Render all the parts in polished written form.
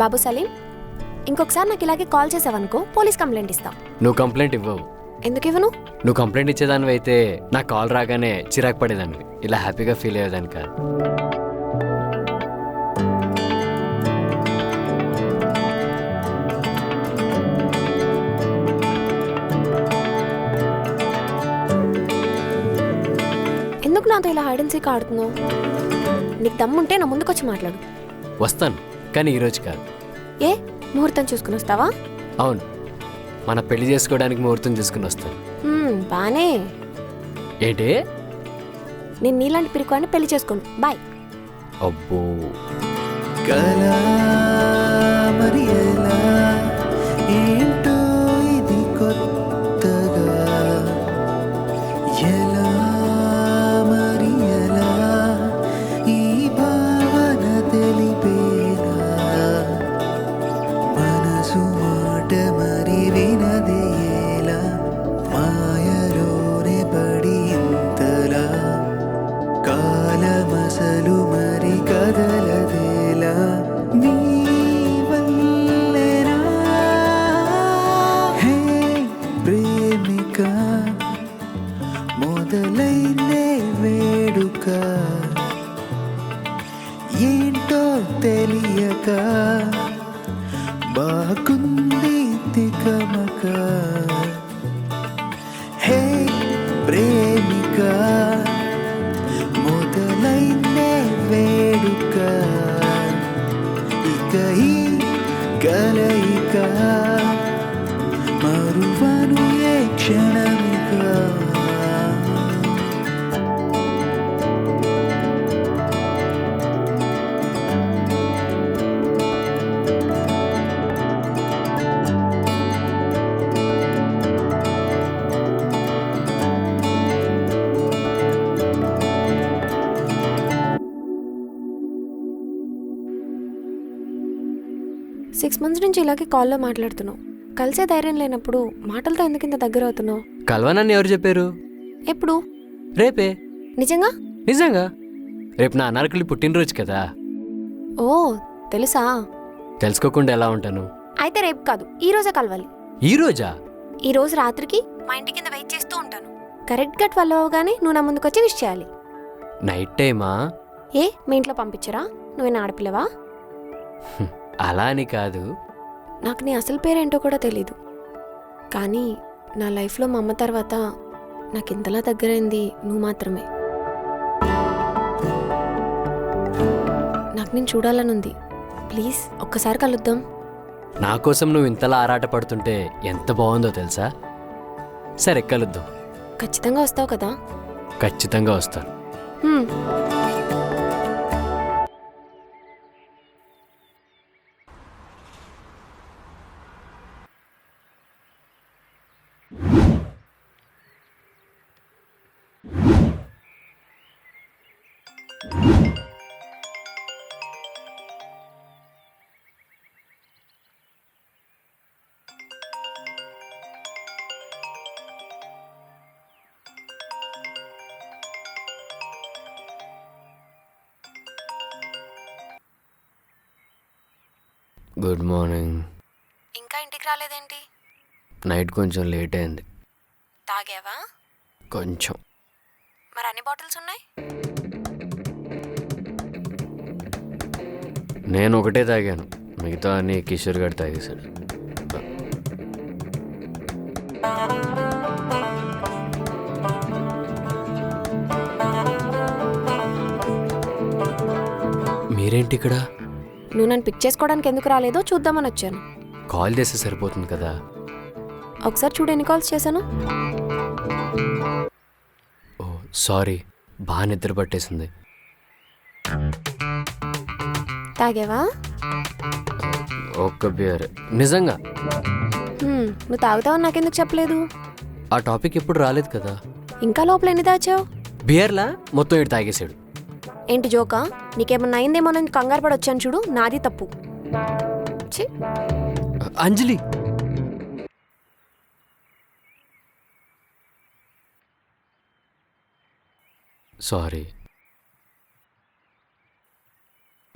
బాబు సలీం, ఇంకొకసారి నాకు ఇలాగే కాల్ చేసావనుకో పోలీస్ కంప్లైంట్ ఇస్తా. నువ్వు కంప్లైంట్ ఇవ్వవు. ఎందుకు ఇవ్వను? నువ్వు కంప్లైంట్ ఇచ్చేదానివి అయితే నా కాల్ రాగానే చిరాకు పడేదానివి, ఇలా హ్యాపీగా ఫీల్ అయ్యేదాన్ని కాదు. ఎందుకు నాతో ఇలా హైడ్ అండ్ సీక్ ఆడుతున్నావు? నీకు దమ్ముంటే నా ముందుకొచ్చి మాట్లాడు. వస్తాను, కానీ ఈరోజు కాదు. ఏ ముహూర్తం చూసుకుని వస్తావా? అవును, మన పెళ్లి చేసుకోవడానికి ముహూర్తం చూసుకుని వస్తాను. బానే. ఏంటి? నేను నీలాంటి పిరుకుని పెళ్లి చేసుకోను. బాయ్. అబ్బో, ఏంటో ఇది కొత్తగా, ఎలా మరి ఎలా ఈ భావన తెలిపేనా, మనసు మాట మరి వినదేలా, మాయలోనే పడి ఇంతలా, కాలమసలు మరి కదలదేలా, నీ వల్లేనా హే ప్రేమిక, మొదలైందే వేడుక, ఏంటో తెలియక బాగుంది తికమక, హే ప్రేమిక, మొదలైందే వేడుక, ఇక ఈ కలయిక మరువను ఏ క్షణమిక. సిక్స్ మంత్స్ నుంచి ఇలాగే కాల్లో మాట్లాడుతున్నావు. కలిసే ధైర్యం లేనప్పుడు మాటలతో ఎందుకు ఇంత దగ్గర అవుతున్నావు? కలవనని ఎవరు చెప్పారు? ఎప్పుడు? రేపే. నిజంగా? నిజంగా, రేపు నా అనార్కలి పుట్టినరోజు కదా. ఓ తెలుసా? తెలుసుకోకుండా ఎలా ఉంటాను? అయితే రేపు కాదు, ఈ రోజే కలవాలి. ఈ రోజా? ఈ రోజు రాత్రికి మా ఇంటి కింద వెయిట్ చేస్తూ ఉంటాను. కరెక్ట్గా 12 అవగానే నువ్వు నా ముందుకొచ్చి విష్ చేయాలి. నైట్ టైమా? ఏ మీ ఇంట్లో పంపించరా? నువ్వేనా ఆడపిల్లవా? అలా అని కాదు. నాకు నీ అసలు పేరేంటో కూడా తెలీదు, కానీ నా లైఫ్లో మా అమ్మ తర్వాత నాకు ఇంతలా దగ్గరైంది నువ్వు మాత్రమే. నాకు నేను చూడాలనుంది. ప్లీజ్ ఒక్కసారి కలుద్దాం. నా కోసం నువ్వు ఇంతలా ఆరాట పడుతుంటే ఎంత బాగుందో తెలుసా? సరే కలుద్దాం. ఖచ్చితంగా వస్తావు కదా? ఖచ్చితంగా వస్తాను. హ్మ్. Good morning. ఇంకా ఇంటికి రాలేదేంటి? నైట్ కొంచెం లేట్ అయింది. తాగావా? కొంచెం. మరి అన్ని బాటిల్స్ ఉన్నాయి? నేను ఒకటే తాగాను, మిగతా అన్ని కిషోర్ గారు తాగేశాడు. మీరేంటి ఇక్కడ? నువ్వు నన్ను పిక్ చేసుకోవడానికి ఎందుకు రాలేదో చూద్దామని వచ్చాను. కాల్ చేస్తే సరిపోతుంది కదా. ఒకసారి చూడు ఎన్ని కాల్స్ చేశాను. ఓ సారీ, బాగా నిద్ర పట్టేసింది. తాగావా? ఒక్క బియర్. నిజంగా? నువ్వు తాగుతావని నాకెందుకు చెప్పలేదు? ఆ టాపిక్ ఎప్పుడు రాలేదు కదా. ఇంకా లోపల ఎన్ని దాచావు? బియర్లా మొత్తం ఇటు తాగేశాడు. ఏంటి జోకా? నీకేమన్నా అయిందేమోనని కంగారు పడి వచ్చాను చూడు, నాది తప్పు. ఛీ. అంజలి, సారీ.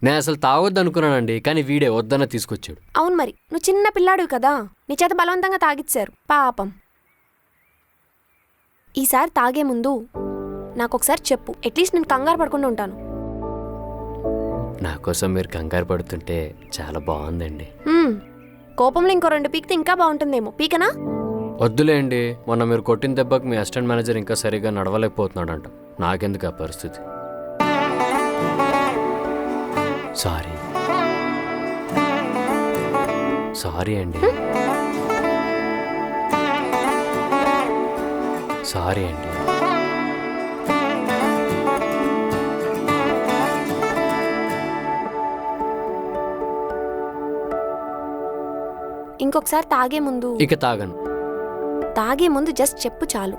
నేను అసలు తాగొద్దు అనుకున్నానండి, కానీ వీడే వద్దన్న తీసుకొచ్చాడు. అవును మరి, నువ్వు చిన్న పిల్లాడివి కదా, నీ చేత బలవంతంగా తాగిచ్చారు పాపం. ఈసారి తాగే ముందు నాకొకసారి చెప్పు, అట్లీస్ట్ నేను కంగారు పడకుండా ఉంటాను. నా కోసం మీరు కంగారు పడుతుంటే చాలా బాగుందండి. కోపంలో ఇంకో 2 పీకితే ఇంకా బాగుంటుందేమో. పీకనా? వద్దులేండి, మొన్న మీరు కొట్టిన దెబ్బకి మీ అసిస్టెంట్ మేనేజర్ ఇంకా సరిగ్గా నడవలేకపోతున్నాడంట. నాకెందుకు ఆ పరిస్థితి. సారీ సారీ అండి, సారీ అండి. ఇంకొకసారి తాగే ముందు ఇక తాగను. తాగే ముందు జస్ట్ చెప్పు చాలు.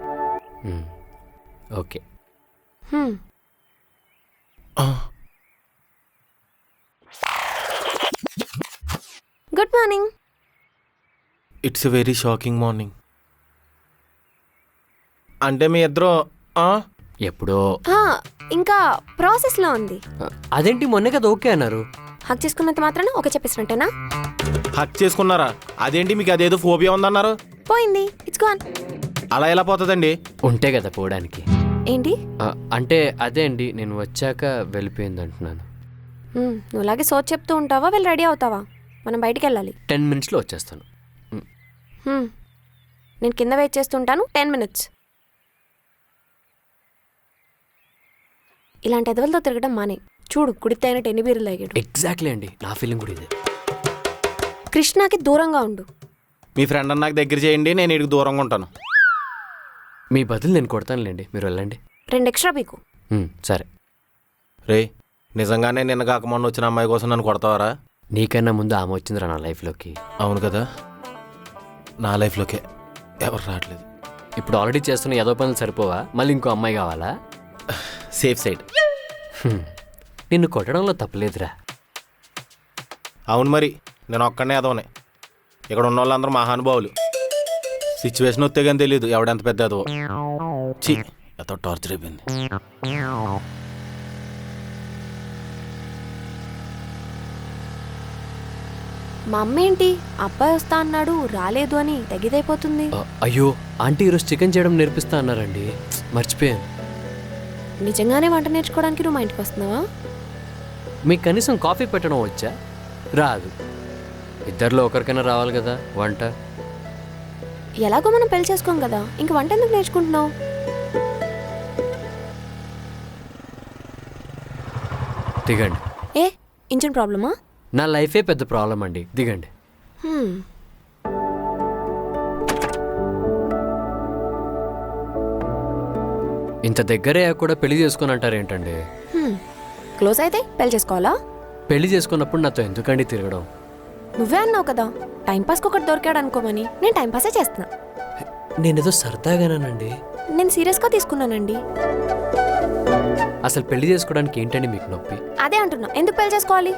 Okay. Good morning. It's a very shocking morning. అంటే మీ ఇద్దరు ఎప్పుడో. ఇంకా ప్రాసెస్లో ఉంది. అదేంటి మొన్నే కదా ఓకే అన్నారు? హక్ చేసుకున్నంత మాత్రాన ఓకే చెప్పేసినట్టేనా? హక్ చేసుకున్నారా? అదేంటి మీకు అదేదో ఫోబియా ఉందన్నారు? పోయింది, ఇట్స్ గాన్. అలా ఎలా పోతుందండి? ఉంటే కదా పోవడానికి. ఏంటి? అంటే అదే అండి, నేను వచ్చాక వెళ్ళిపోయింది అంటున్నాను. నువ్వులాగే సోచ్ చెప్తూ ఉంటావా? వెళ్ళి రెడీ అవుతావా? మనం బయటికి వెళ్ళాలి. 10 minutesలో వచ్చేస్తాను. నేను కింద వెయిట్ చేస్తుంటాను. 10 minutes. ఇలాంటి ఎదవలతో తిరగడం మానే. చూడు, కుడితే అయిన 10 బీర్లు తాగాడు. ఎగ్జాక్ట్లీ అండి, నా ఫీలింగ్ కూడా ఇదే. కృష్ణకి దూరంగా ఉండు. మీ ఫ్రెండ్ నాకు దగ్గర చేయండి, నేను ఇడికి దూరంగా ఉంటాను. మీ బదులు నేను కొడతానులేండి, మీరు వెళ్ళండి. 2 ఎక్స్ట్రా పీకు. సరే. రే, నిజంగానే నిన్న కాక మొన్న వచ్చిన అమ్మాయి కోసం నన్ను కొడతావారా? నీకన్నా ముందు ఆమె వచ్చిందిరా నా లైఫ్లోకి. అవును కదా, నా లైఫ్లోకే ఎవరు రావట్లేదు. ఇప్పుడు ఆల్రెడీ చేస్తున్న ఏదో పనులు సరిపోవా? మళ్ళీ ఇంకో అమ్మాయి కావాలా? Safe side. నిన్ను కొట్టడంలో తప్పలేదురా. అవును మరి, నేను ఒక్కడనే ఎదవనే. ఇక్కడ ఉన్న వాళ్ళందరూ మహానుభావులు. సిచ్యువేషన్ వస్తే కానీ తెలియదు ఎవడెంత పెద్ద ఎదవో. ఛీ, ఎంతో టార్చర్ అయిపోయింది. మా అమ్మ ఏంటి అబ్బాయి వస్తా అన్నాడు రాలేదు అని తెగిదైపోతుంది. అయ్యో, ఆంటీ ఈరోజు చికెన్ చేయడం నేర్పిస్తా అన్నారండి, మర్చిపోయాను. నిజంగానే వంట నేర్చుకోవడానికి నువ్వు మా ఇంటికి వస్తున్నావా? మీకు కనీసం కాఫీ పెట్టడం వచ్చా? రాదు. ఇద్దరిలో ఒకరికైనా రావాలి కదా వంట. ఎలాగో మనం పెళ్లి చేసుకోం కదా, ఇంక వంట ఎందుకు నేర్చుకుంటున్నావు? దిగండి. ఏ ఇంజిన్ ప్రాబ్లమా? నా లైఫే పెద్ద ప్రాబ్లం అండి, దిగండి. ఇంత దగ్గరే కూడా పెళ్లి చేసుకుని అంటారేంటండి? క్లోజ్ అయితే పెళ్లి చేసుకోవాలా? పెళ్లి చేసుకున్నప్పుడు నాతో ఎందుకండి తిరగడం? నువ్వే అన్నావు కదా టైంపాస్కి ఒకటి దొరికాడు అనుకోమని. నేను టైంపాసే చేస్తున్నా. నేనేదో సరదాగానండి. నేను సీరియస్గా తీసుకున్నానండి. అసలు పెళ్లి చేసుకోవడానికి ఏంటండి మీకు నొప్పి? అదే అంటున్నా, ఎందుకు పెళ్లి చేసుకోవాలి?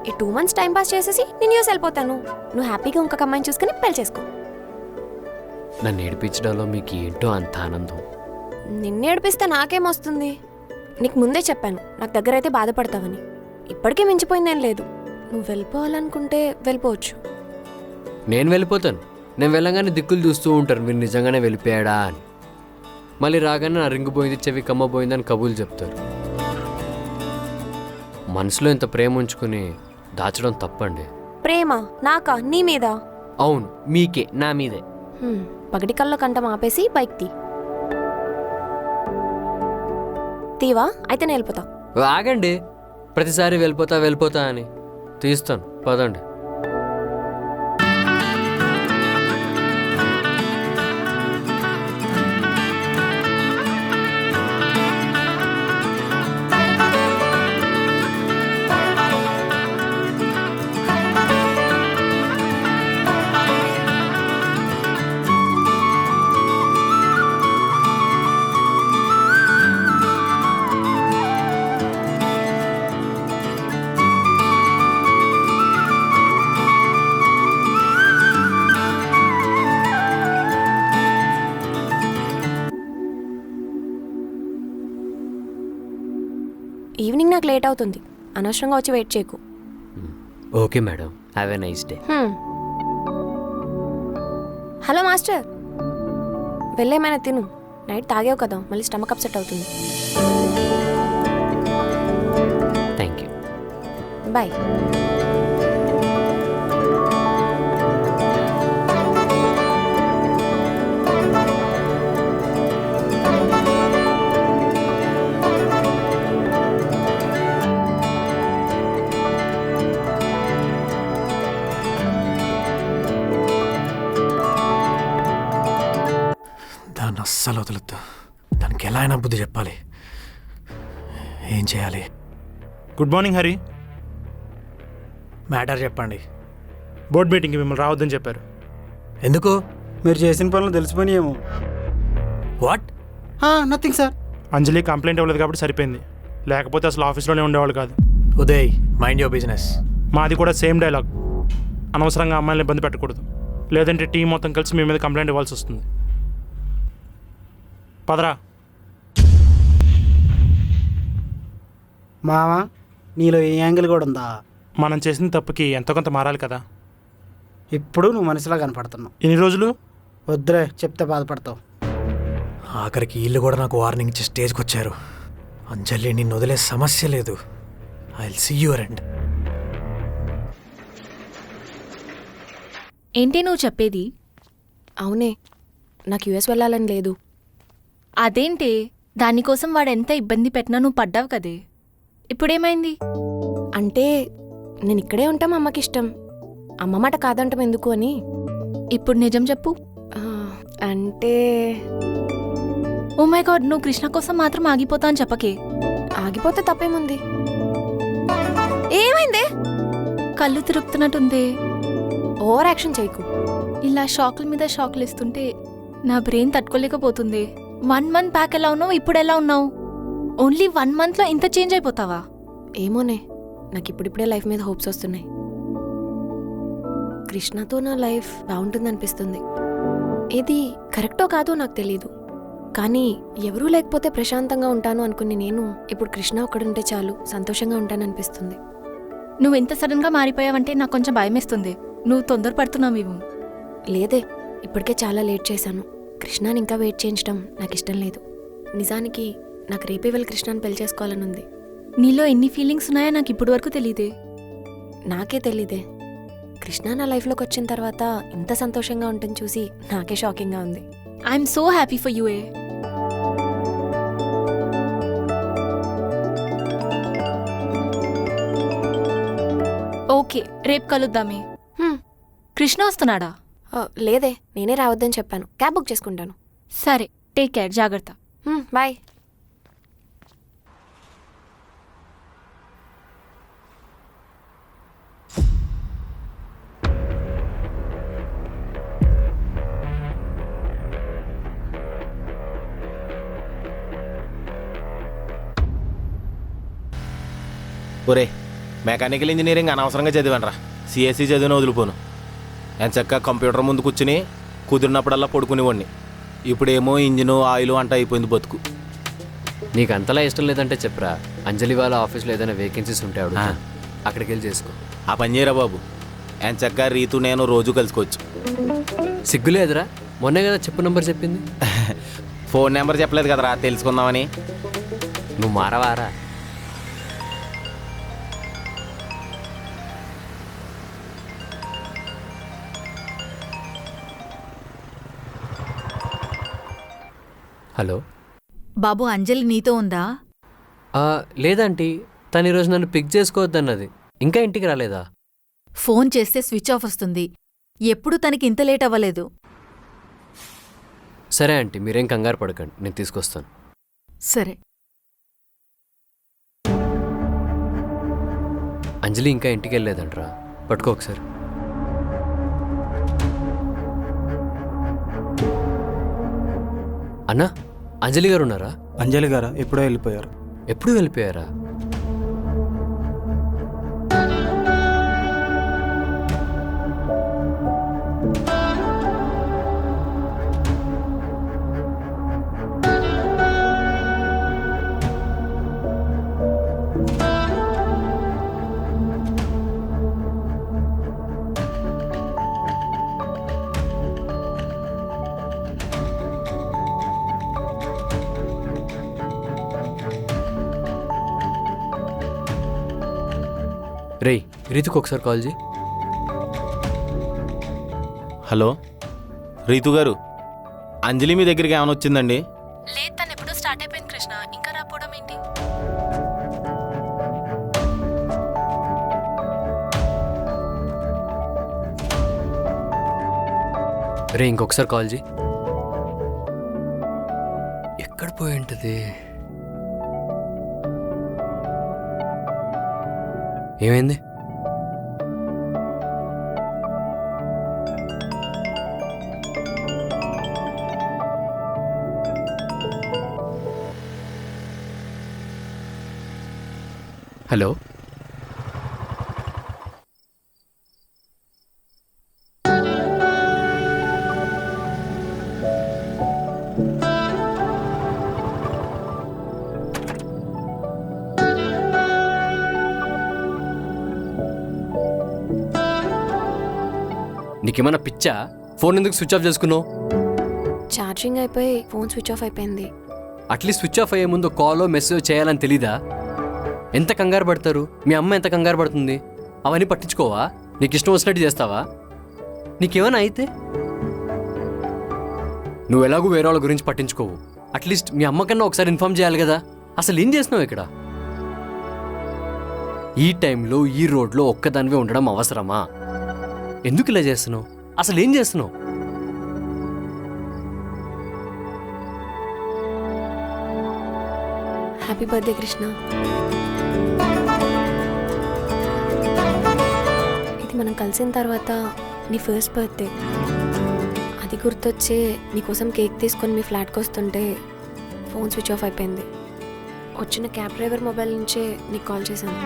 ఈ 2 months టైం పాస్ చేసేసి నేను యూస్ వెళ్ళిపోతాను. నువ్వు హ్యాపీగా ఇంకొక అమ్మాయిని చూసుకుని పెళ్లి చేసుకో. నన్ను ఏడిపించడంలో మీకు ఏంటో అంత ఆనందం. నిన్ను ఏడిపిస్తే నాకేమొస్తుంది? నీకు ముందే చెప్పాను నాకు దగ్గర అయితే బాధపడతావని. ఇప్పటికీ మించిపోయిందేం లేదు. నువ్వు వెళ్ళిపోవాలనుకుంటే వెళ్ళిపోవచ్చు. నేను వెళ్ళిపోతాను. నేను వెళ్ళగానే దిక్కులు చూస్తూ ఉంటారు మీరు నిజంగానే వెళ్ళిపోయాడా అని. మళ్ళీ రాగానే నా రింగు పోయింది, చెవి కమ్మ పోయిందని కబుర్లు చెప్తారు. మనసులో ఇంత ప్రేమ ఉంచుకుని దాచడం తప్పండి. ప్రేమ నాకా? నీ మీద? అవును, మీకే, నా మీదే. పగటి కల్లో కంఠం ఆపేసి బైక్ తీవా? అయితే నేను వెళ్ళిపోతా. ఆగండి, ప్రతిసారి వెళ్ళిపోతా వెళ్ళిపోతా అని. తీస్తాను, పదండి. ఈవినింగ్ నాకు లేట్ అవుతుంది. అనవసరంగా వచ్చి వెయిట్ చేయకు. Okay madam, have a nice day. Hello master, వెళ్ళేమైనా తిను. నైట్ తాగావు కదా, మళ్ళీ స్టమక్ అప్సెట్ అవుతుంది. Thank you. బాయ్. దాన్ని అస్సలు వదలొద్దు. దానికి ఎలా అయినా బుద్ధి చెప్పాలి. ఏం చేయాలి? Good morning Hari. మ్యాటర్ చెప్పండి. బోర్డ్ మీటింగ్కి మిమ్మల్ని రావద్దని చెప్పారు. ఎందుకు? మీరు చేసిన పనులు తెలిసిపోయినాయేమో. What? Nothing sir. Anjali complaint ఇవ్వలేదు కాబట్టి సరిపోయింది, లేకపోతే అసలు ఆఫీస్లోనే ఉండేవాళ్ళు కాదు. Uday, mind your business. మాది కూడా సేమ్ డైలాగ్. అనవసరంగా అమ్మాయిని ఇబ్బంది పెట్టకూడదు, లేదంటే టీం మొత్తం కలిసి మీ మీద కంప్లైంట్ ఇవ్వాల్సి వస్తుంది. పదరా. మావా, నీలో ఏ యాంగిల్ కూడా ఉందా? మనం చేసిన తప్పుకి ఎంతో కొంత మారాలి కదా. ఇప్పుడు నువ్వు మనిషిలా కనపడుతున్నావు. ఇన్ని రోజులు వద్దురే, చెప్తే బాధపడతావు. ఆఖరికి వీళ్ళు కూడా నాకు వార్నింగ్ ఇచ్చే స్టేజ్కి వచ్చారు. అంజలి, నిన్ను వదిలే సమస్య లేదు. I will see your end. ఏంటి నువ్వు చెప్పేది? అవునే, నాకు యూఎస్ వెళ్ళాలని లేదు. అదేంటి? దానికోసం వాడు ఎంత ఇబ్బంది పెట్టినా నువ్వు పడ్డావు కదే. ఇప్పుడేమైంది? అంటే నేను ఇక్కడే ఉంటాం, అమ్మకి ఇష్టం. అమ్మ మాట కాదంటాం ఎందుకు అని. ఇప్పుడు నిజం చెప్పు. ఆ, అంటే ఓ మై గాడ్, నువ్వు కృష్ణ కోసం మాత్రం ఆగిపోతా అని చెప్పకే. ఆగిపోతే తప్పేముంది? ఏమైంది? కళ్ళు తిరుగుతున్నట్టుంది. ఓవర్ యాక్షన్ చేయకు. ఇలా షాకుల మీద షాకులు ఇస్తుంటే నా బ్రెయిన్ తట్టుకోలేకపోతుంది. 1 month బ్యాక్ ఎలా ఉన్నావు, ఇప్పుడు ఎలా ఉన్నావు? ఓన్లీ 1 monthలో ఇంత చేంజ్ అయిపోతావా? ఏమోనే, నాకు ఇప్పుడిప్పుడే లైఫ్ మీద హోప్స్ వస్తున్నాయి. కృష్ణతో నా లైఫ్ బాగుంటుందనిపిస్తుంది. ఇది కరెక్టో కాదో నాకు తెలీదు, కానీ ఎవరూ లేకపోతే ప్రశాంతంగా ఉంటాను అనుకుని నేను ఇప్పుడు కృష్ణ ఒక్కడుంటే చాలు సంతోషంగా ఉంటాననిపిస్తుంది. నువ్వు ఎంత సడన్గా మారిపోయావంటే నాకు కొంచెం భయమేస్తుంది. నువ్వు తొందరపడుతున్నావేమో. లేదే, ఇప్పటికే చాలా లేట్ చేశాను. కృష్ణని ఇంకా వెయిట్ చేయించడం నాకు ఇష్టం లేదు. నిజానికి నాకు రేపే వెళ్ళి కృష్ణని పెళ్లి చేసుకోవాలనుంది. నీలో ఎన్ని ఫీలింగ్స్ ఉన్నాయో నాకు ఇప్పటి వరకు తెలీదే. నాకే తెలీదే. కృష్ణ నా లైఫ్లోకి వచ్చిన తర్వాత ఇంత సంతోషంగా ఉంటుంది చూసి నాకే షాకింగ్గా ఉంది. I'm so happy for you. Okay, రేపు కలుద్దామే. హ్మ్. కృష్ణ వస్తున్నాడా? లేదే, నేనే రావద్దని చెప్పాను. క్యాబ్ బుక్ చేసుకుంటాను. సరే, టేక్ కేర్, జాగ్రత్త. బాయ్. ఒరే, మెకానికల్ ఇంజనీరింగ్ అనవసరంగా చదివానరా. సిఎస్సి చదివిన వదిలిపోను. నేను చక్కగా కంప్యూటర్ ముందు కూర్చుని కుదిరినప్పుడల్లా పడుకునేవాడిని. ఇప్పుడేమో ఇంజిను ఆయిల్ అంట అయిపోయింది బతుకు. నీకు అంతలా ఇష్టం లేదంటే చెప్పరా, అంజలి వాళ్ళ ఆఫీస్లో ఏదైనా వేకెన్సీస్ ఉంటే అడుగు, అక్కడికి వెళ్ళి చేసుకో. ఆ పని చేయరా బాబు. నేను చక్కగా రీతు నేను రోజు కలుసుకోవచ్చు. సిగ్గులేదురా? మొన్నే కదా చెప్పు నంబర్ చెప్పింది. ఫోన్ నెంబర్ చెప్పలేదు కదరా, తెలుసుకుందామని. నువ్వు మారవారా? హలో బాబు, అంజలి నీతో ఉందా? లేదంటీ, తను ఈరోజు నన్ను పిక్ చేసుకోవద్దన్నది. ఇంకా ఇంటికి రాలేదా? ఫోన్ చేస్తే స్విచ్ ఆఫ్ వస్తుంది. ఎప్పుడు తనకి ఇంత లేట్ అవ్వలేదు. సరే ఆంటీ, మీరేం కంగారు పడకండి, నేను తీసుకొస్తాను. సరే. అంజలి ఇంకా ఇంటికి వెళ్ళలేదంట్రా, పట్టుకో ఒకసారి. అన్నా, అంజలి గారు ఉన్నారా? అంజలి గారా? ఎప్పుడో వెళ్ళిపోయారు. ఎప్పుడు వెళ్ళిపోయారా? రేయ్ రీతుకు ఒకసారి కాల్ చేయి. హలో రీతు గారు, అంజలి మీ దగ్గరికి ఏమైనా వచ్చిందండి? లేదు, తను ఎప్పుడో స్టార్ట్ అయిపోయింది కృష్ణ, ఇంకా రాపోవడం ఏంటి? రే ఇంకొకసారి కాల్ చేయి. ఎక్కడ పోయి ఉంటుంది? ఏమైంది? హలో నీకేమన్నా పిచ్చా? ఫోన్ ఎందుకు స్విచ్ ఆఫ్ చేసుకున్నావు? ఛార్జింగ్ అయిపోయి ఫోన్ స్విచ్ ఆఫ్ అయిపోయింది. అట్లీస్ట్ స్విచ్ ఆఫ్ అయ్యే ముందు కాలో మెసేజ్ చేయాలని తెలీదా? ఎంత కంగారు పడతారు? మీ అమ్మ ఎంత కంగారు పడుతుంది? అవన్నీ పట్టించుకోవా? నీకు ఇష్టం వచ్చినట్టు చేస్తావా? నీకేమైనా అయితే నువ్వు ఎలాగూ వేరే వాళ్ళ గురించి పట్టించుకోవు. అట్లీస్ట్ మీ అమ్మకన్నా ఒకసారి ఇన్ఫార్మ్ చేయాలి కదా. అసలు ఏం చేస్తున్నావు ఇక్కడ? ఈ టైంలో ఈ రోడ్లో ఒక్కదానివే ఉండడం అవసరమా? ఎందుకు ఇలా చేస్తున్నావు? అసలు ఏం చేస్తున్నావు? Happy birthday Krishna. ఇది మనం కలిసిన తర్వాత నీ ఫస్ట్ బర్త్డే. అది గుర్తొచ్చే నీకోసం కేక్ తీసుకొని మీ ఫ్లాట్కి వస్తుంటే ఫోన్ స్విచ్ ఆఫ్ అయిపోయింది. వచ్చిన క్యాబ్ డ్రైవర్ మొబైల్ నుంచే నీకు కాల్ చేశాను.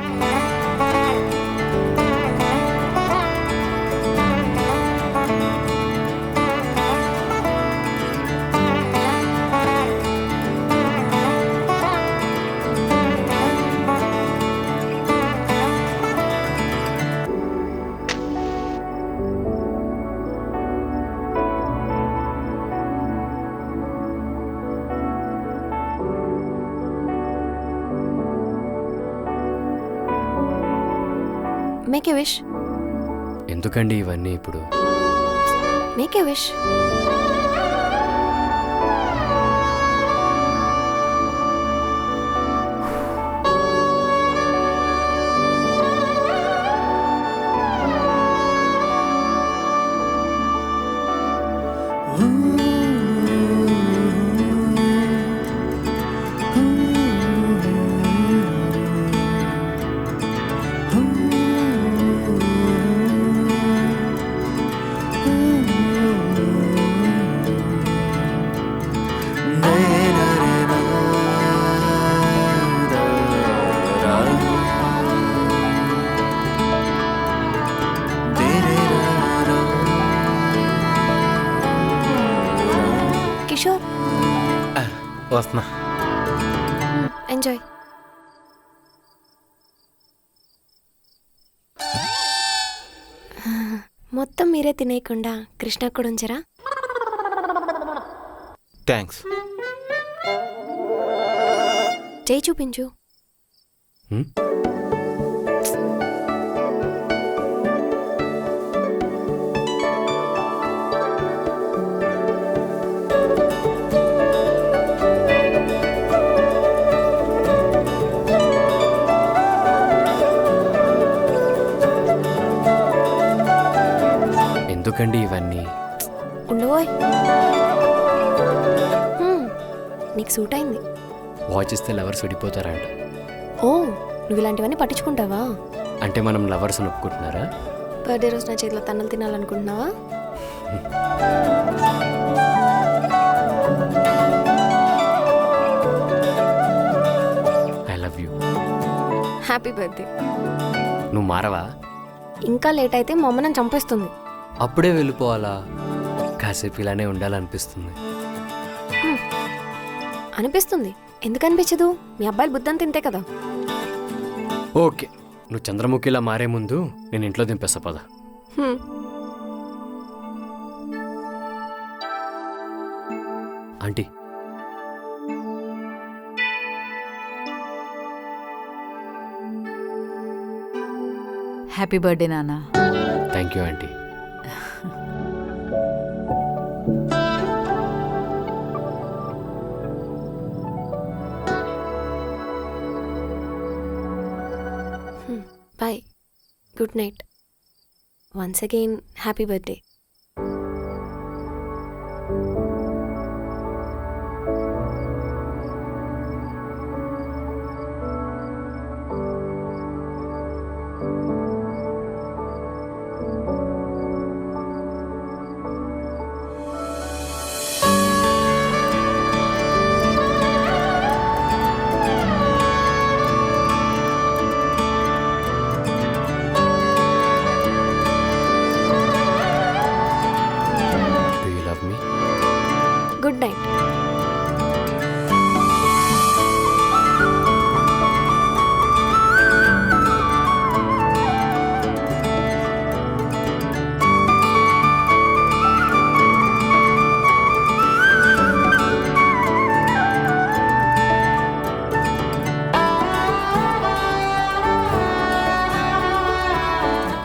Make a wish. ఎందుకండి ఇవన్నీ ఇప్పుడు? Make a wish. కిషోర్ వస్తున్నా. ఎంజాయ్. మొత్తం మీరే తినేయకుండా కృష్ణ కూడా ఉంచరా? థ్యాంక్స్. చేయి చూపించు. హ్మ్? ఎందుకండి ఇవన్నీ? ఉండవోయ్. నీకు సూట్ అయింది. వాచ్ ఇస్తే లవర్స్ విడిపోతారంట. ఓ, నువ్వు ఇలాంటివన్నీ పట్టించుకుంటావా? అంటే మనం లవర్స్ అని ఒప్పుకుంటున్నారా? బర్త్డే రోజు నా చేతిలో తన్నులు తినాలనుకుంటున్నావా? I love you. Happy birthday. నువ్వు మారవా? ఇంకా లేట్ అయితే మా అమ్మ నన్ను చంపేస్తుంది. అప్పుడే వెళ్ళిపోవాలా? కాసేపు ఇలానే ఉండాలనిపిస్తుంది. అనిపిస్తుంది. ఎందుకు అనిపించదు? మీ అబ్బాయిలు బుద్ధని తింటే కదా. ఓకే, నువ్వు చంద్రముఖిలా మారే ముందు నేను ఇంట్లో దింపేస్తా పద. హ్మ్. ఆంటీ, హ్యాపీ బర్త్డే నాన్న. Thank you aunty. Bye, good night. Once again happy birthday. Do you love me? Good night.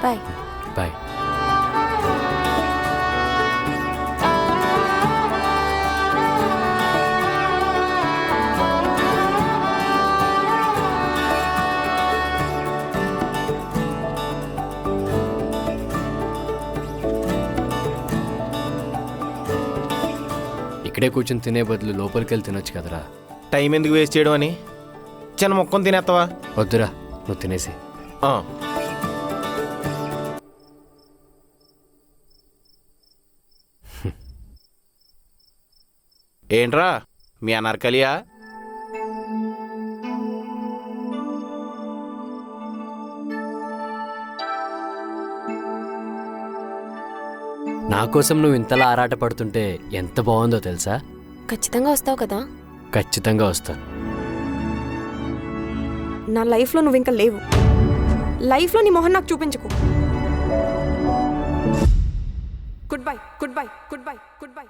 Bye. Bye. ఇక్కడే కూర్చొని తినే బదులు లోపలికి వెళ్ళి తినొచ్చు కదరా. టైం ఎందుకు వేస్ట్ చేయడం అని చిన్న మొక్కను తినేస్తావా? వద్దురా, నువ్వు తినేసి. ఆ. ఏంట్రా మీ అనార్కలియా? నా కోసం నువ్వు ఇంతలా ఆరాట పడుతుంటే ఎంత బాగుందో తెలుసా? ఖచ్చితంగా వస్తావు కదా? ఖచ్చితంగా వస్తాను. నా లైఫ్లో నువ్వు ఇంకా లేవు. లైఫ్లో నీ మొహం నాకు చూపించుకో. Good bye, good bye, good bye, good by.